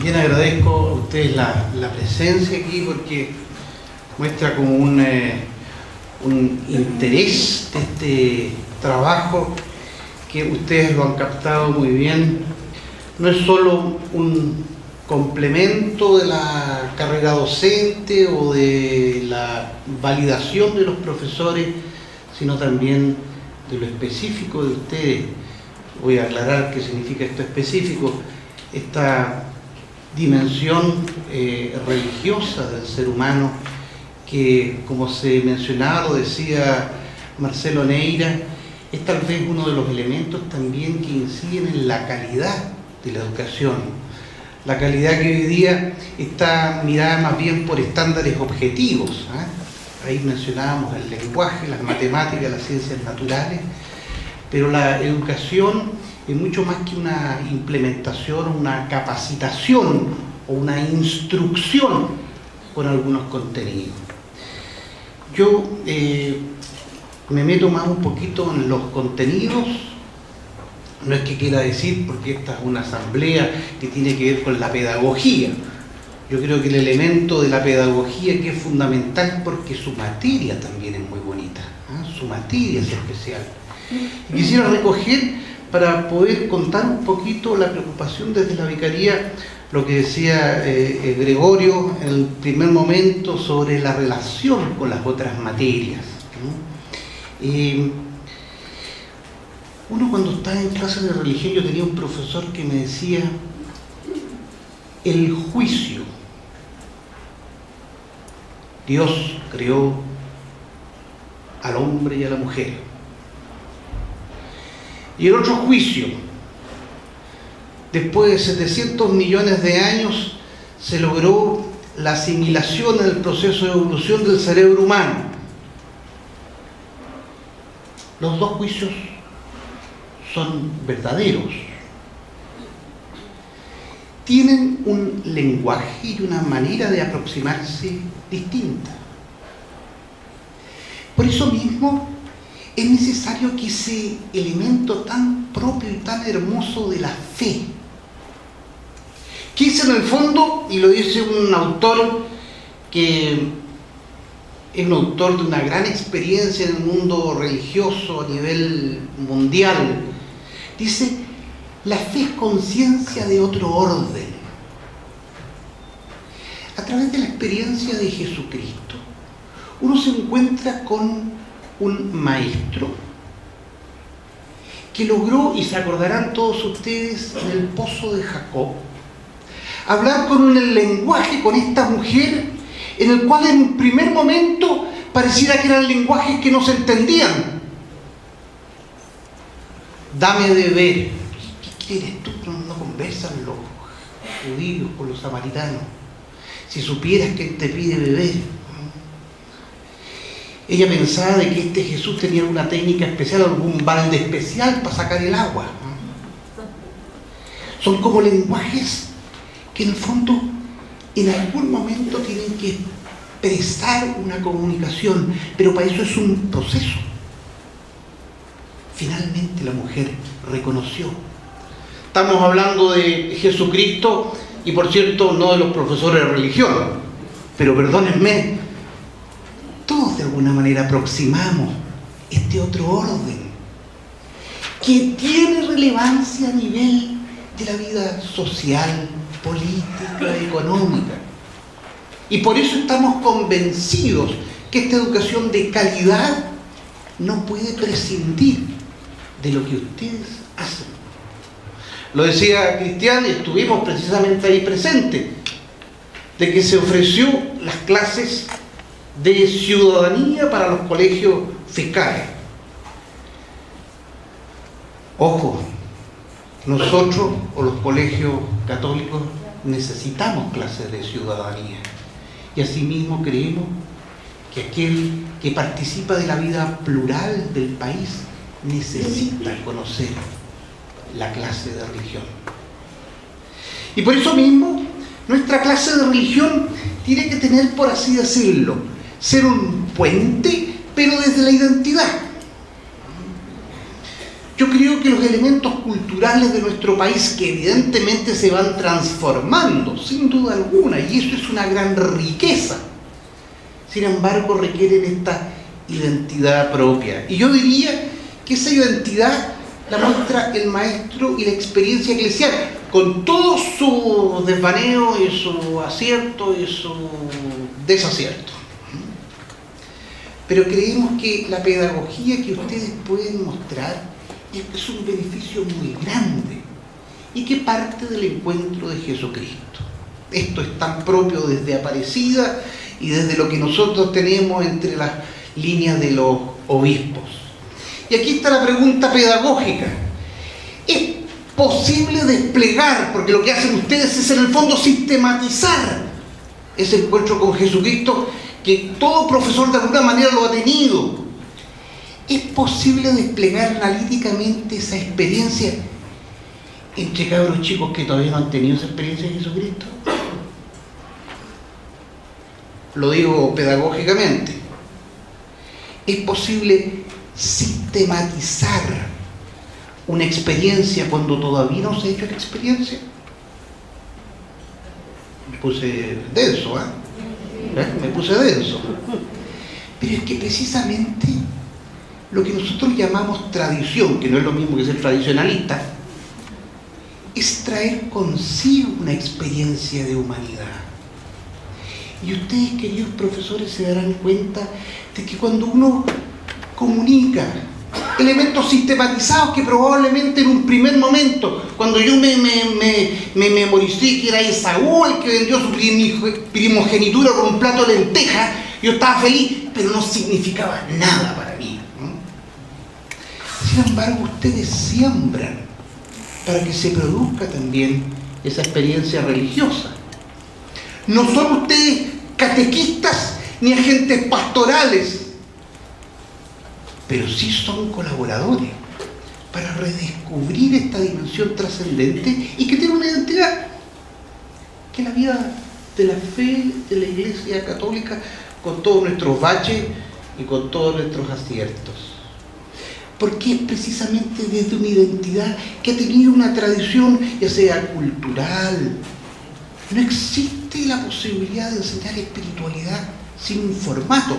Bien, agradezco a ustedes la presencia aquí porque muestra como un interés de este trabajo que ustedes lo han captado muy bien. No es solo un complemento de la carrera docente o de la validación de los profesores, sino también de lo específico de ustedes. Voy a aclarar qué significa esto específico, esta dimensión religiosa del ser humano que, como se mencionaba, lo decía Marcelo Neira, es tal vez uno de los elementos también que inciden en la calidad de la educación. La calidad que hoy día está mirada más bien por estándares objetivos, ¿eh? Ahí mencionábamos el lenguaje, las matemáticas, las ciencias naturales, pero la educación es mucho más que una implementación, una capacitación o una instrucción con algunos contenidos. Yo me meto más un poquito en los contenidos. No es que quiera decir, porque esta es una asamblea que tiene que ver con la pedagogía. Yo creo que el elemento de la pedagogía que es fundamental porque su materia también es muy bonita, ¿eh? Su materia es especial. Y quisiera recoger, para poder contar un poquito la preocupación desde la vicaría, lo que decía Gregorio en el primer momento sobre la relación con las otras materias, ¿no? Uno cuando está en clases de religión, yo tenía un profesor que me decía, el juicio. Dios creó al hombre y a la mujer. Y el otro juicio, después de 700 millones de años, se logró la asimilación en el proceso de evolución del cerebro humano. Los dos juicios son verdaderos. Tienen un lenguaje y una manera de aproximarse distinta. Por eso mismo es necesario que ese elemento tan propio y tan hermoso de la fe, que es en el fondo, y lo dice un autor que es un autor de una gran experiencia en el mundo religioso a nivel mundial, dice, la fe es conciencia de otro orden. A través de la experiencia de Jesucristo, uno se encuentra con un maestro que logró, y se acordarán todos ustedes, en el pozo de Jacob, hablar con un lenguaje con esta mujer, en el cual en un primer momento pareciera que eran lenguajes que no se entendían. Dame de beber. ¿Qué quieres tú? No conversan los judíos con los samaritanos. Si supieras que te pide beber. Ella pensaba de que este Jesús tenía una técnica especial, algún balde especial para sacar el agua. Son como lenguajes que en el fondo en algún momento tienen que expresar una comunicación, pero para eso es un proceso. Finalmente la mujer reconoció. Estamos hablando de Jesucristo y, por cierto, no de los profesores de religión, pero perdónenme, todos de alguna manera aproximamos este otro orden que tiene relevancia a nivel de la vida social, política, económica. Y por eso estamos convencidos que esta educación de calidad no puede prescindir de lo que ustedes hacen. Lo decía Cristian, y estuvimos precisamente ahí presentes, de que se ofreció las clases de ciudadanía para los colegios fiscales. Ojo, nosotros o los colegios católicos necesitamos clases de ciudadanía y asimismo creemos que aquel que participa de la vida plural del país necesita conocer la clase de religión. Y por eso mismo nuestra clase de religión tiene que tener, por así decirlo, ser un puente, pero desde la identidad. Yo yo creo que los elementos culturales de nuestro país, que evidentemente se van transformando, sin duda alguna, y eso es una gran riqueza, sin embargo requieren esta identidad propia. Y yo diría que esa identidad la muestra el maestro y la experiencia eclesial, con todo su desvaneo y su acierto y su desacierto. Pero creemos que la pedagogía que ustedes pueden mostrar es un beneficio muy grande y que parte del encuentro de Jesucristo. Esto es tan propio desde Aparecida y desde lo que nosotros tenemos entre las líneas de los obispos. Y aquí está la pregunta pedagógica. ¿Es posible desplegar, porque lo que hacen ustedes es en el fondo sistematizar ese encuentro con Jesucristo que todo profesor de alguna manera lo ha tenido? ¿Es posible desplegar analíticamente esa experiencia entre cabros chicos que todavía no han tenido esa experiencia de Jesucristo? Lo digo pedagógicamente. ¿Es posible sistematizar una experiencia cuando todavía no se ha hecho la experiencia? Me puse denso, Me puse denso. Pero es que precisamente lo que nosotros llamamos tradición, que no es lo mismo que ser tradicionalista, es traer consigo una experiencia de humanidad. Y ustedes, queridos profesores, se darán cuenta de que cuando uno comunica elementos sistematizados que probablemente en un primer momento, cuando yo me memoricé que era Esaú el que vendió su primogenitura con un plato de lentejas, yo estaba feliz, pero no significaba nada para mí, ¿no? Sin embargo, ustedes siembran para que se produzca también esa experiencia religiosa. No son ustedes catequistas ni agentes pastorales, pero sí son colaboradores para redescubrir esta dimensión trascendente y que tiene una identidad, que es la vida de la fe de la Iglesia Católica, con todos nuestros baches y con todos nuestros aciertos. Porque es precisamente desde una identidad que ha tenido una tradición, ya sea cultural. No existe la posibilidad de enseñar espiritualidad sin un formato.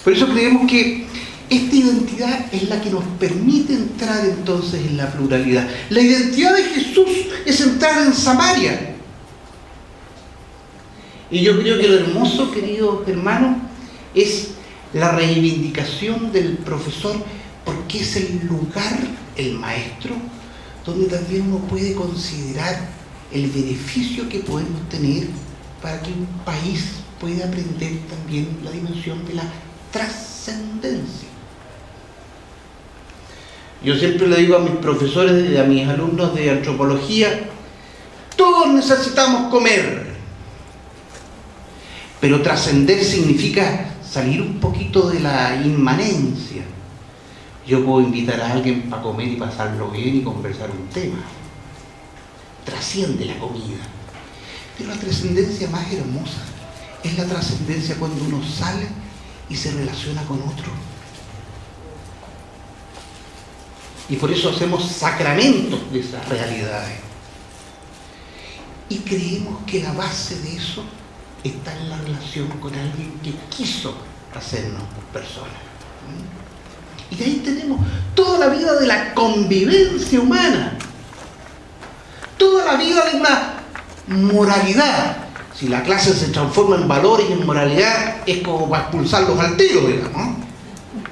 Por eso creemos que esta identidad es la que nos permite entrar entonces en la pluralidad. La identidad de Jesús es entrar en Samaria. Y yo creo que lo hermoso, queridos hermanos, es la reivindicación del profesor, porque es el lugar, el maestro, donde también uno puede considerar el beneficio que podemos tener para que un país pueda aprender también la dimensión de la trascendencia. Yo siempre le digo a mis profesores y a mis alumnos de antropología, todos necesitamos comer, pero trascender significa salir un poquito de la inmanencia. Yo puedo invitar a alguien para comer y pasarlo bien y conversar un tema. Trasciende la comida. Pero la trascendencia más hermosa es la trascendencia cuando uno sale y se relaciona con otro. Y por eso hacemos sacramentos de esas realidades. Y creemos que la base de eso está en la relación con alguien que quiso hacernos personas. Y ahí tenemos toda la vida de la convivencia humana, toda la vida de una moralidad. Si la clase se transforma en valores y en moralidad, es como para expulsarlos al tiro, digamos.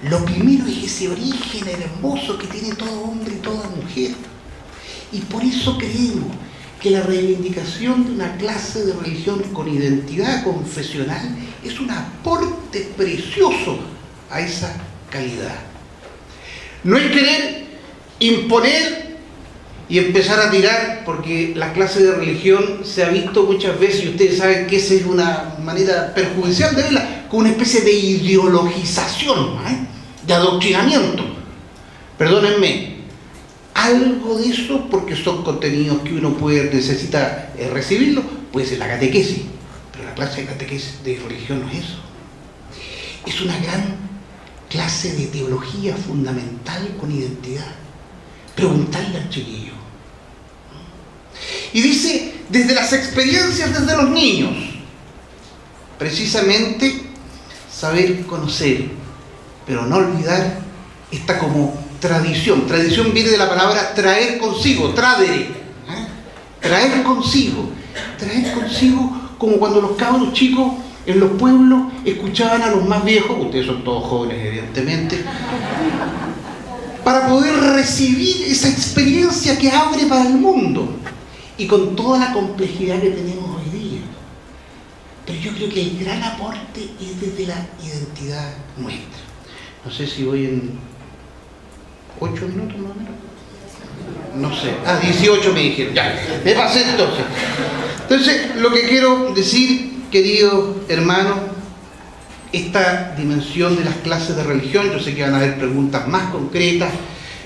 Lo primero es ese origen hermoso que tiene todo hombre y toda mujer. Y por eso creemos que la reivindicación de una clase de religión con identidad confesional es un aporte precioso a esa calidad. No es querer imponer y empezar a tirar, porque la clase de religión se ha visto muchas veces, y ustedes saben que esa es una manera perjudicial de verla, como una especie de ideologización, de adoctrinamiento. Perdónenme, algo de eso, porque son contenidos que uno necesita recibirlo, puede ser la catequesis, pero la clase de catequesis de religión no es eso. Es una gran clase de teología fundamental con identidad. Preguntarle al chiquillo. Y dice, desde las experiencias, desde los niños, precisamente saber conocer, pero no olvidar esta como tradición. Tradición viene de la palabra traer consigo, tradere. Traer consigo como cuando los cabros chicos en los pueblos escuchaban a los más viejos, ustedes son todos jóvenes evidentemente, para poder recibir esa experiencia que abre para el mundo y con toda la complejidad que tenemos hoy día. Pero yo creo que el gran aporte es desde la identidad nuestra. No sé si voy en 8 minutos más o menos. No sé. 18 me dijeron. Ya, me pasé entonces. Entonces, lo que quiero decir, queridos hermanos, esta dimensión de las clases de religión, yo sé que van a haber preguntas más concretas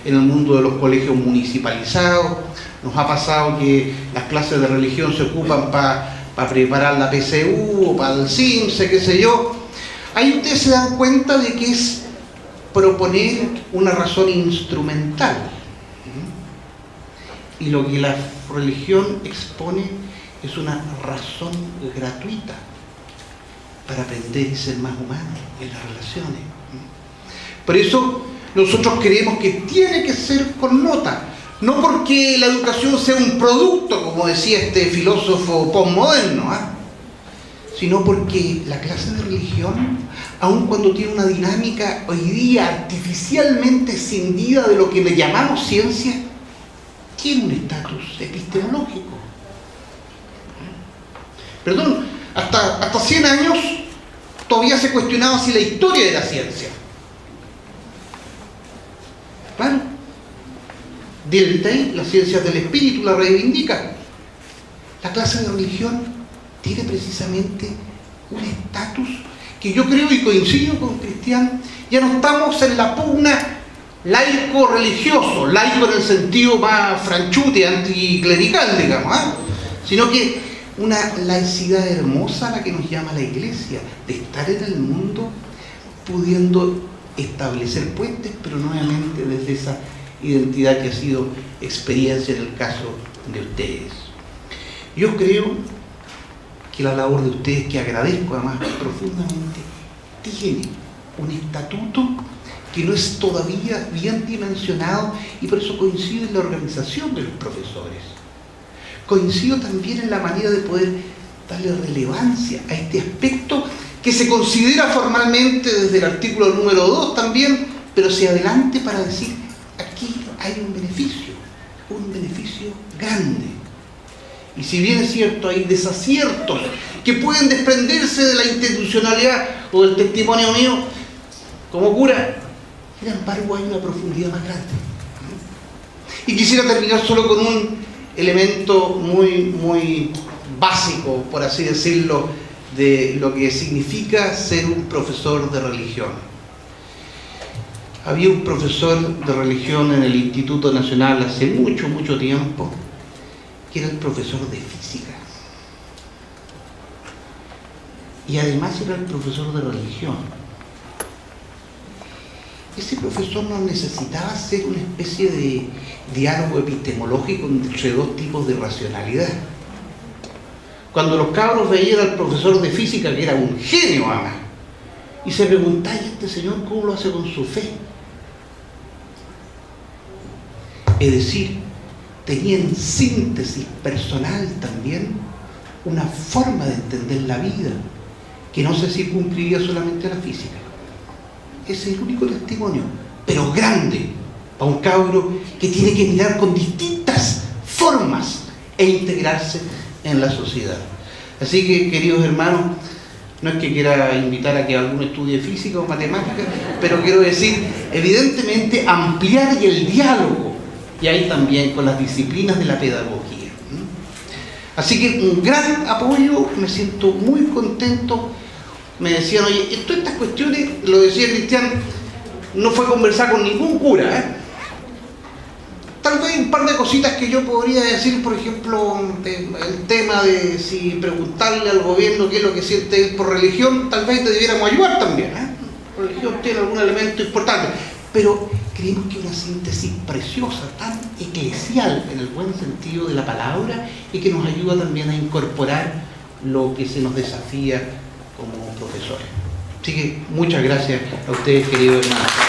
en el mundo de los colegios municipalizados. Nos ha pasado que las clases de religión se ocupan para preparar la PSU o para el CIMSE, qué sé yo. Ahí ustedes se dan cuenta de que es proponer una razón instrumental. Y lo que la religión expone es una razón gratuita para aprender y ser más humanos en las relaciones. Por eso nosotros creemos que tiene que ser con nota, no porque la educación sea un producto, como decía este filósofo postmoderno, sino porque la clase de religión, aun cuando tiene una dinámica hoy día artificialmente escindida de lo que le llamamos ciencia, tiene un estatus epistemológico. Perdón, hasta 100 años todavía se cuestionaba si la historia era ciencia. Claro. Dilthey, las ciencias del espíritu, la reivindica. La clase de religión tiene precisamente un estatus que yo creo y coincido con Cristian, ya no estamos en la pugna laico-religioso, laico en el sentido más franchute, anticlerical, digamos, sino que una laicidad hermosa a la que nos llama la Iglesia, de estar en el mundo pudiendo establecer puentes, pero nuevamente desde esa identidad que ha sido experiencia en el caso de ustedes. Yo creo que la labor de ustedes, que agradezco además profundamente, tiene un estatuto que no es todavía bien dimensionado, y por eso coincido en la organización de los profesores. Coincido también en la manera de poder darle relevancia a este aspecto que se considera formalmente desde el artículo número 2 también, pero se adelante para decir, aquí hay un beneficio grande. Y si bien es cierto, hay desaciertos que pueden desprenderse de la institucionalidad o del testimonio mío como cura, sin embargo hay una profundidad más grande. Y quisiera terminar solo con un elemento muy básico, por así decirlo, de lo que significa ser un profesor de religión. Había un profesor de religión en el Instituto Nacional hace mucho tiempo, que era el profesor de física. Y además era el profesor de religión. Ese profesor no necesitaba hacer una especie de diálogo epistemológico entre dos tipos de racionalidad. Cuando los cabros veían al profesor de física, que era un genio además, y se preguntaban, ¿este señor cómo lo hace con su fe? Es decir, tenía en síntesis personal también una forma de entender la vida que no se circunscribía solamente a la física. Ese es el único testimonio, pero grande, para un cabro que tiene que mirar con distintas formas e integrarse en la sociedad. Así que, queridos hermanos, no es que quiera invitar a que alguno estudie física o matemática, pero quiero decir, evidentemente, ampliar el diálogo, y ahí también con las disciplinas de la pedagogía. Así que un gran apoyo, me siento muy contento. Me decían, oye, todas estas cuestiones, lo decía Cristian, no fue conversar con ningún cura, Tal vez un par de cositas que yo podría decir, por ejemplo, el tema de si preguntarle al gobierno qué es lo que siente él por religión, tal vez te debiéramos ayudar también, corrigió usted algún elemento importante, pero creemos que es una síntesis preciosa, tan eclesial en el buen sentido de la palabra, y que nos ayuda también a incorporar lo que se nos desafía como profesores. Así que muchas gracias a ustedes, queridos hermanos.